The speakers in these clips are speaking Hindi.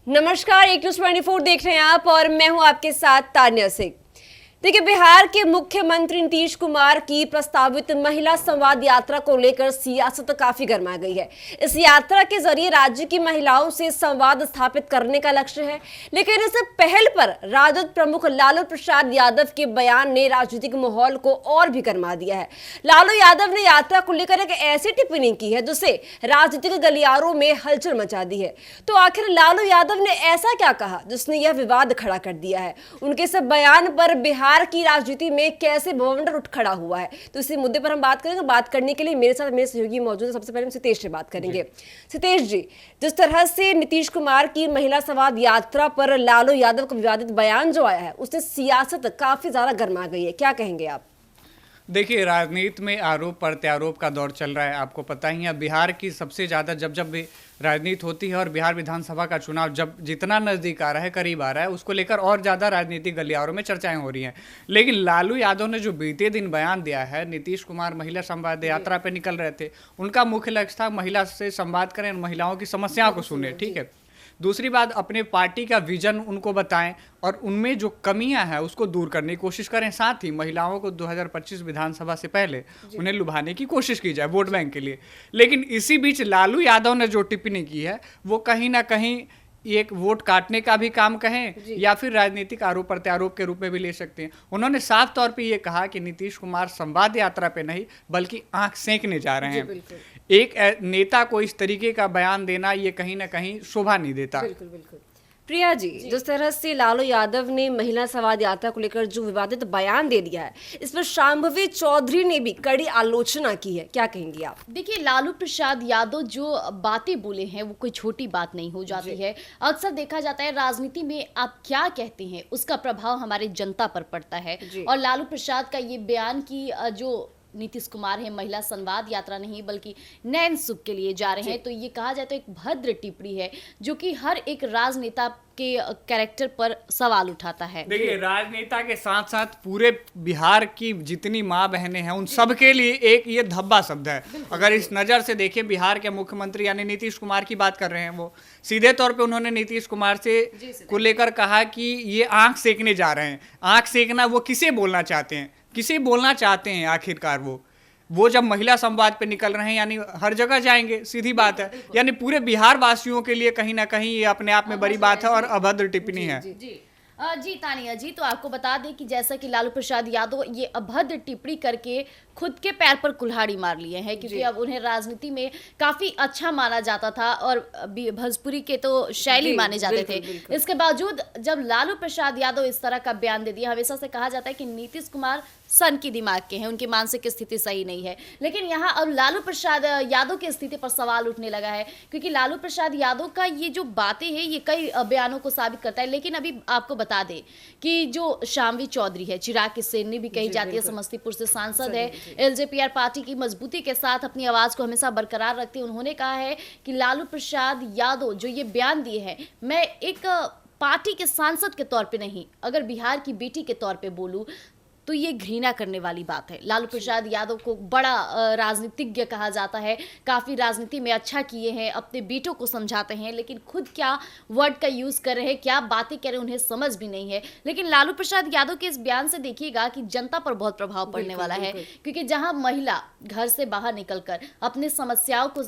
नमस्कार, एक न्यूज 24 देख रहे हैं आप और मैं हूं आपके साथ तान्या सिंह। देखिए, बिहार के मुख्यमंत्री नीतीश कुमार की प्रस्तावित महिला संवाद यात्रा को लेकर सियासत काफी गर्मा गई है। इस यात्रा के जरिए राज्य की महिलाओं से संवाद स्थापित करने का लक्ष्य है, लेकिन इस पहल पर राजद प्रमुख लालू प्रसाद यादव के बयान ने राजनीतिक माहौल को और भी गर्मा दिया है। लालू यादव ने यात्रा को लेकर एक ऐसी टिप्पणी की है जिससे राजनीतिक गलियारों में हलचल मचा दी है। तो आखिर लालू यादव ने ऐसा क्या कहा जिसने यह विवाद खड़ा कर दिया है? उनके इस बयान पर बिहार की राजनीति में कैसे बवंडर उठ खड़ा हुआ है, तो इसी मुद्दे पर हम बात करेंगे। बात करने के लिए मेरे साथ मेरे सहयोगी मौजूद है। सबसे पहले हम सितेश से बात करेंगे। सितेश जी, जिस तरह से नीतीश कुमार की महिला संवाद यात्रा पर लालू यादव का विवादित बयान जो आया है, उससे सियासत काफी ज्यादा गर्मा गई है, क्या कहेंगे आप? देखिए, राजनीति में आरोप प्रत्यारोप का दौर चल रहा है। आपको पता ही है, बिहार की सबसे ज़्यादा जब भी राजनीति होती है और बिहार विधानसभा का चुनाव जब जितना नज़दीक आ रहा है, करीब आ रहा है, उसको लेकर और ज़्यादा राजनीतिक गलियारों में चर्चाएं हो रही हैं। लेकिन लालू यादव ने जो बीते दिन बयान दिया है, नीतीश कुमार महिला संवाद यात्रा पे निकल रहे थे, उनका मुख्य लक्ष्य था महिला से संवाद करें, महिलाओं की समस्याओं को सुने, ठीक है। दूसरी बात, अपने पार्टी का विजन उनको बताएं और उनमें जो कमियां हैं उसको दूर करने की कोशिश करें। साथ ही महिलाओं को 2025 विधानसभा से पहले उन्हें लुभाने की कोशिश की जाए वोट बैंक के लिए। लेकिन इसी बीच लालू यादव ने जो टिप्पणी की है वो कहीं ना कहीं एक वोट काटने का भी काम कहें या फिर राजनीतिक आरोप प्रत्यारोप के रूप में भी ले सकते हैं। उन्होंने साफ तौर पे ये कहा कि नीतीश कुमार संवाद यात्रा पे नहीं बल्कि आंख सेंकने जा रहे हैं। एक नेता को इस तरीके का बयान देना ये कहीं ना कहीं शोभा नहीं देता। बिल्कुल। प्रिया जी, जिस तरह से लालू यादव ने महिला संवाद यात्रा को लेकर जो विवादित बयान दे दिया है, इस पर शांभवी चौधरी ने भी कड़ी आलोचना की है, क्या कहेंगी आप? देखिए, लालू प्रसाद यादव जो बातें बोले हैं वो कोई छोटी बात नहीं हो जाती है। अक्सर देखा जाता है राजनीति में आप क्या कहते हैं उसका प्रभाव हमारे जनता पर पड़ता है। और लालू प्रसाद का ये बयान की जो नीतीश कुमार है महिला संवाद यात्रा नहीं बल्कि नैन सुख के लिए जा रहे हैं, तो ये कहा जाए तो एक भद्र टिप्पणी है जो कि हर एक राजनेता के कैरेक्टर पर सवाल उठाता है। देखिए, राजनेता के साथ साथ पूरे बिहार की जितनी माँ बहनें हैं उन सब के लिए एक ये धब्बा शब्द है। अगर इस नज़र से देखें, बिहार के मुख्यमंत्री यानी नीतीश कुमार की बात कर रहे हैं, वो सीधे तौर पे उन्होंने नीतीश कुमार से को लेकर कहा कि ये आंख सेकने जा रहे हैं। आंख सेकना वो किसे बोलना चाहते हैं, किसे बोलना चाहते हैं आखिरकार? वो जब महिला संवाद पे निकल रहे हैं यानी हर जगह जाएंगे, सीधी बात है। यानी पूरे बिहार वासियों के लिए कहीं ना कहीं ये अपने आप में बड़ी बात है और अभद्र टिप्पणी है। जी तानिया जी, तो आपको बता दें कि जैसा कि लालू प्रसाद यादव ये अभद्र टिप्पणी करके खुद के पैर पर कुल्हाड़ी मार लिए हैं, क्योंकि अब उन्हें राजनीति में काफी अच्छा माना जाता था और भोजपुरी के तो शैली माने जाते थे। इसके बावजूद जब लालू प्रसाद यादव इस तरह का बयान दे दिया, हमेशा से कहा जाता है कि नीतीश कुमार सन की दिमाग के हैं, उनकी मानसिक स्थिति सही नहीं है। लेकिन यहाँ अब लालू प्रसाद यादव की स्थिति पर सवाल उठने लगा है, क्योंकि लालू प्रसाद यादव का ये जो बातें हैं ये कई बयानों को साबित करता है। लेकिन अभी आपको बता दें कि जो शांभवी चौधरी है, चिराग की शेरनी भी कही जाती है, समस्तीपुर से सांसद है, एलजेपीआर पार्टी की मजबूती के साथ अपनी आवाज को हमेशा बरकरार रखते हैं। उन्होंने कहा है कि लालू प्रसाद यादव जो ये बयान दिए हैं, मैं एक पार्टी के सांसद के तौर पे नहीं, अगर बिहार की बेटी के तौर पे बोलूं तो ये घृणा करने वाली बात है। लालू प्रसाद यादव को बड़ा राजनीतिज्ञ कहा जाता है, काफ़ी राजनीति में अच्छा किए हैं, अपने बेटों को समझाते हैं, लेकिन खुद क्या वर्ड का यूज़ कर रहे हैं, क्या बातें कर रहे हैं, उन्हें समझ भी नहीं है। लेकिन लालू प्रसाद यादव के इस बयान से देखिएगा कि जनता पर बहुत प्रभाव पड़ने वाला है, क्योंकि जहां महिला घर से बाहर निकलकर अपनी समस्याओं को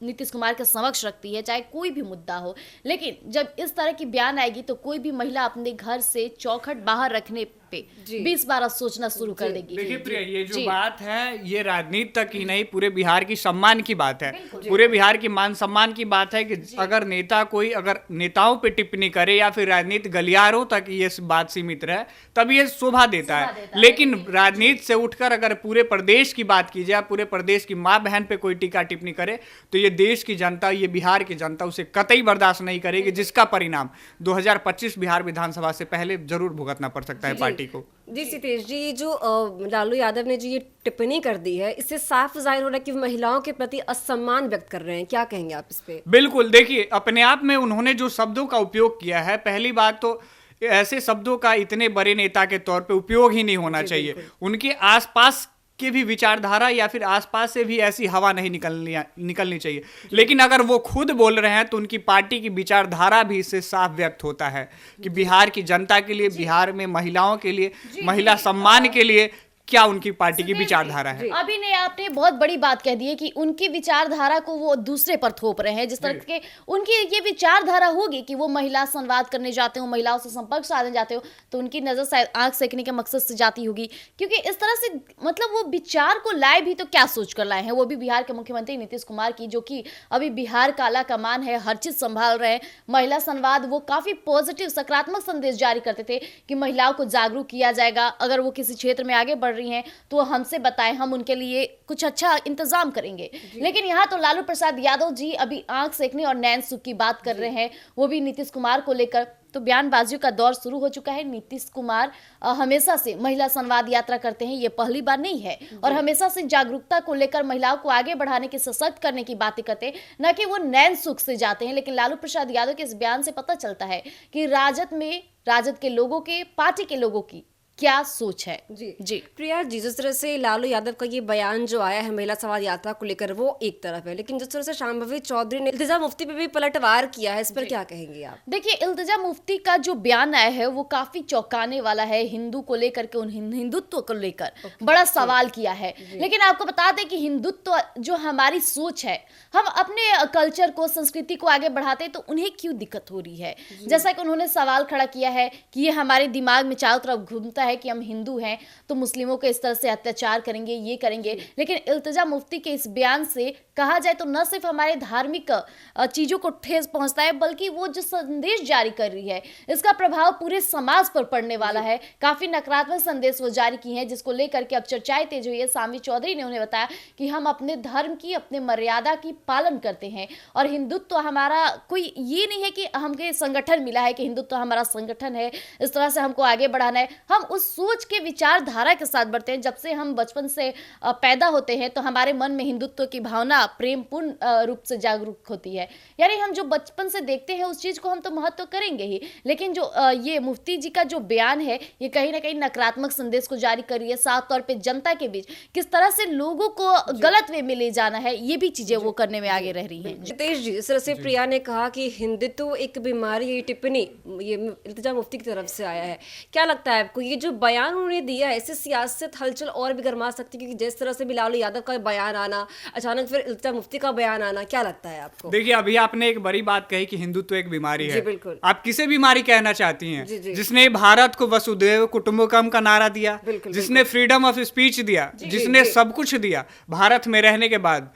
नीतीश कुमार के समक्ष रखती है, चाहे कोई भी मुद्दा हो, लेकिन जब इस तरह की बयान आएगी तो कोई भी महिला अपने घर से चौखट बाहर रखने पे 20 बार सोचना शुरू कर देगी। देखिए प्रिया, ये जो बात है ये राजनीति तक ही नहीं, पूरे बिहार की सम्मान की बात है, पूरे बिहार की मान सम्मान की बात है कि अगर नेता कोई अगर नेताओं पे टिप्पणी करे या फिर राजनीति गलियारों तक ये बात सीमित रहे तब ये शोभा देता है। लेकिन राजनीति से उठकर अगर पूरे प्रदेश की बात की जाए, पूरे प्रदेश की माँ बहन पे कोई टीका टिप्पणी करे तो ये देश की जनता, ये बिहार की जनता उसे कतई बर्दाश्त नहीं करेगी, जिसका परिणाम 2025 बिहार विधानसभा से पहले जरूर भुगतना पड़ सकता है पार्टी को। जी सितेश जी, जो लालू यादव ने जो ये टिप्पणी कर दी है, इससे साफ जाहिर हो रहा है कि महिलाओं के प्रति असम्मान व्यक्त कर रहे हैं, क्या कहेंगे आप इस पे? बिल्कुल, देखिए अपने आप में उन्होंने जो शब्दों का उपयोग किया है, पहली बात तो ऐसे शब्दों का इतने बड़े नेता के तौर पे उपयोग ही नहीं होना चाहिए। उनके आसपास के भी विचारधारा या फिर आसपास से भी ऐसी हवा नहीं निकलनी चाहिए। लेकिन अगर वो खुद बोल रहे हैं तो उनकी पार्टी की विचारधारा भी इससे साफ व्यक्त होता है कि बिहार की जनता के लिए, बिहार में महिलाओं के लिए, महिला सम्मान के लिए क्या उनकी पार्टी की विचारधारा है। अभी ने आपने बहुत बड़ी बात कह दी है कि उनकी विचारधारा को वो दूसरे पर थोप रहे हैं। जिस तरह के उनकी ये विचारधारा होगी कि वो महिला संवाद करने जाते हो, महिलाओं से संपर्क साधने जाते हो, तो उनकी नजर शायद आंख सेकने के मकसद से जाती होगी। क्योंकि इस तरह से मतलब वो विचार को लाए भी तो क्या सोच कर लाए हैं, वो भी बिहार के मुख्यमंत्री नीतीश कुमार की, जो कि अभी बिहार का आला कमान है, हर चीज संभाल रहे हैं। महिला संवाद वो काफी पॉजिटिव सकारात्मक संदेश जारी करते थे कि महिलाओं को जागरूक किया जाएगा, अगर वो किसी क्षेत्र में आगे बढ़ हैं तो हमसे बताएं, हम उनके लिए कुछ अच्छा इंतजाम करेंगे। लेकिन यहाँ तो लालू प्रसाद यादव जी अभी आंख सेकने और नैन सुख की बात कर रहे हैं, वो भी नीतीश कुमार को लेकर। तो बयानबाजियों का दौर शुरू हो चुका है। नीतीश कुमार हमेशा से महिला संवाद यात्रा करते हैं, ये पहली बार नहीं है, और हमेशा से जागरूकता को लेकर महिलाओं को आगे बढ़ाने की, सशक्त करने की बातें करते हैं, न कि वो नैन सुख से जाते हैं। लेकिन लालू प्रसाद यादव के इस बयान से पता चलता है कि राजद के लोगों के, पार्टी के लोगों की क्या सोच है। जी प्रिया जी, जिस तरह से लालू यादव का ये बयान जो आया है महिला संवाद यात्रा को लेकर वो एक तरफ है, लेकिन जिस तरह से शांभवी चौधरी ने इल्तिजा मुफ्ती पे भी पलटवार किया है, इस पर क्या कहेंगे आप? देखिए, इल्तिजा मुफ्ती का जो बयान आया है वो काफी चौंकाने वाला है। हिंदू को लेकर के, हिंदुत्व को लेकर बड़ा सवाल किया है। लेकिन आपको बता दें कि हिंदुत्व जो हमारी सोच है, हम अपने कल्चर को, संस्कृति को आगे बढ़ाते हैं, तो उन्हें क्यों दिक्कत हो रही है? जैसा कि उन्होंने सवाल खड़ा किया है कि ये हमारे दिमाग में चारों तरफ घूमता है कि हम हिंदू हैं तो मुस्लिमों के इस तरह से अत्याचार करेंगे, ये करेंगे। लेकिन इल्तिजा मुफ्ती के इस बयान से कहा जाए तो न सिर्फ हमारे धार्मिक चीजों को ठेस पहुंचता है, बल्कि वो जो संदेश जारी कर रही है इसका प्रभाव पूरे समाज पर पड़ने वाला है। काफी नकारात्मक संदेश वो जारी की हैं, जिसको लेकर के अब चर्चाएं तेज हुई है। शांभवी चौधरी ने उन्हें बताया कि हम अपने धर्म की, अपने मर्यादा की पालन करते हैं, और हिंदुत्व हमारा कोई ये नहीं है कि हमके संगठन मिला है कि हिंदुत्व हमारा संगठन है, इस तरह से हमको आगे बढ़ाना है। हम उस सोच के, विचारधारा के साथ बढ़ते हैं। जब से हम बचपन से पैदा होते हैं तो हमारे मन में हिंदुत्व की भावना प्रेमपूर्ण रूप से जागरूक होती है। यानी हम जो बचपन से देखते हैं उस चीज को हम तो महत्व करेंगे ही। लेकिन जो ये मुफ्ती जी का जो बयान है, ये कहीं ना कहीं नकारात्मक संदेश को जारी कर रही है। साफ तौर पे जनता के बीच किस तरह से लोगों को गलत वे में ले जाना है, ये भी चीजें वो करने में आगे रह रही है। जितेश जी, इस तरह से प्रिया ने कहा कि हिंदुत्व एक बीमारी, ये टिप्पणी ये इल्तिजा मुफ्ती की तरफ से आया है, क्या लगता है आपको ये जो बयान उन्होंने दिया है इससे सियासत हलचल और भी गरमा सकती है? क्योंकि जिस तरह से लालू यादव का बयान आना, अचानक फिर इल्तिजा मुफ्ती का बयान आना, क्या लगता है आपको? देखिए, अभी आपने एक बड़ी बात कही कि हिंदुत्व एक बीमारी है। बिल्कुल। आप किसे बीमारी कहना चाहती हैं? जी। जिसने भारत को वसुधैव कुटुंबकम का नारा दिया, जिसने फ्रीडम ऑफ स्पीच दिया, जिसने सब कुछ दिया भारत में रहने के बाद।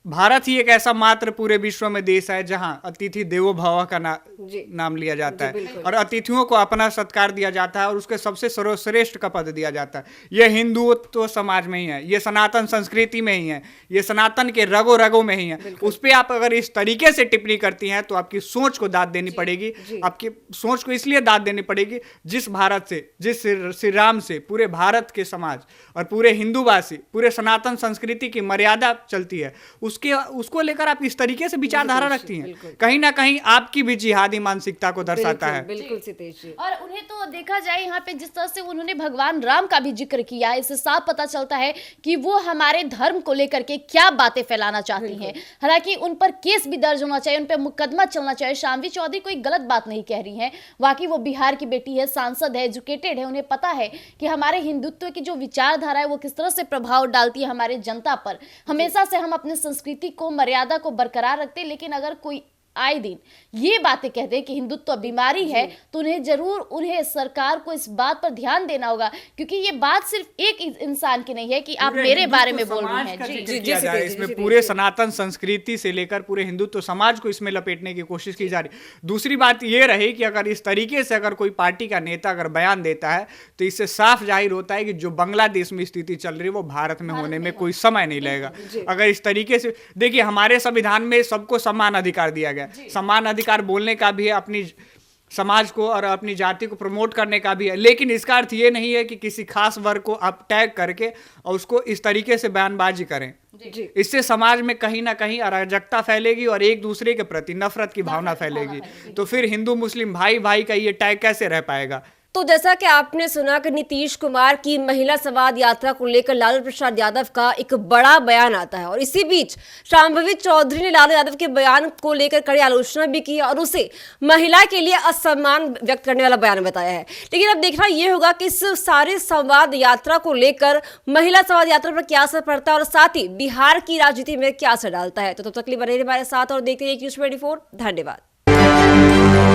भारत ही एक ऐसा मात्र पूरे विश्व में देश है जहां अतिथि देवो भव का नाम लिया जाता है, और अतिथियों को अपना सत्कार दिया जाता है, और उसके सबसे सर्वश्रेष्ठ का पद दिया जाता है। यह हिंदुत्व समाज में ही है, ये सनातन संस्कृति में ही है, ये सनातन के रगों रगों में ही है। उस पर आप अगर इस तरीके से टिप्पणी करती हैं तो आपकी सोच को दाद देनी पड़ेगी। आपकी सोच को इसलिए दाद देनी पड़ेगी, जिस भारत से, जिस श्री राम से पूरे भारत के समाज और पूरे हिंदूवासी, पूरे सनातन संस्कृति की मर्यादा चलती है, उसको लेकर आप इस तरीके से विचारधारा रखती हैं, कहीं ना कहीं आपकी भी जिहादी मानसिकता को दर्शाता है। बिल्कुल सितेश जी। और उन्हें तो देखा जाए यहाँ पे जिस तरह से उन्होंने भगवान राम का भी जिक्र किया, इससे साफ पता चलता है कि वो हमारे धर्म को लेकर के क्या बातें फैलाना चाहती हैं। हालांकि उन पर केस भी दर्ज होना चाहिए, उन पर मुकदमा चलना चाहिए। शांभवी चौधरी कोई गलत बात नहीं कह रही है, वाकई वो बिहार की बेटी है, सांसद है, एजुकेटेड है, उन्हें पता है कि हमारे हिंदुत्व की जो विचारधारा है वो किस तरह से प्रभाव डालती है हमारे जनता पर। हमेशा से हम अपने संस्कृति को, मर्यादा को बरकरार रखते हैं, लेकिन अगर कोई आए दिन ये बातें कहते हैं कि हिंदुत्व बीमारी है, तो उन्हें सरकार को इस बात पर ध्यान देना होगा, क्योंकि ये बात सिर्फ एक इंसान की नहीं है कि आप मेरे बारे में बोल रहे हैं। जी, इसमें पूरे सनातन संस्कृति से लेकर पूरे हिंदुत्व समाज को इसमें लपेटने की कोशिश की जा रही। दूसरी बात ये रही कि अगर इस तरीके से अगर कोई पार्टी का नेता अगर बयान देता है तो इससे साफ जाहिर होता है कि जो बांग्लादेश में स्थिति चल रही है वो भारत में होने में कोई समय नहीं लगेगा। अगर इस तरीके से देखिए, हमारे संविधान में सबको समान अधिकार दिया गया, समान अधिकार बोलने का भी है, अपनी समाज को और अपनी जाति को प्रमोट करने का भी है, लेकिन इसका अर्थ ये नहीं है कि किसी खास वर्ग को आप टैग करके और उसको इस तरीके से बयानबाजी करें। इससे समाज में कहीं ना कहीं अराजकता फैलेगी और एक दूसरे के प्रति नफरत की भावना फैलेगी। तो फिर हिंदू मुस्लिम भाई भाई का ये टैग कैसे रह पाएगा? तो जैसा कि आपने सुना कि नीतीश कुमार की महिला संवाद यात्रा को लेकर लालू प्रसाद यादव का एक बड़ा बयान आता है और इसी बीच शांभवी चौधरी ने लालू यादव के बयान को लेकर कड़ी आलोचना भी की और उसे महिला के लिए असम्मान व्यक्त करने वाला बयान बताया है। लेकिन अब देखना यह होगा कि इस सारे संवाद यात्रा को लेकर महिला संवाद यात्रा पर क्या असर पड़ता है और साथ ही बिहार की राजनीति में क्या असर डालता है। तो तब तक के लिए बने रहिए हमारे साथ और देखते रहिए News 24। धन्यवाद।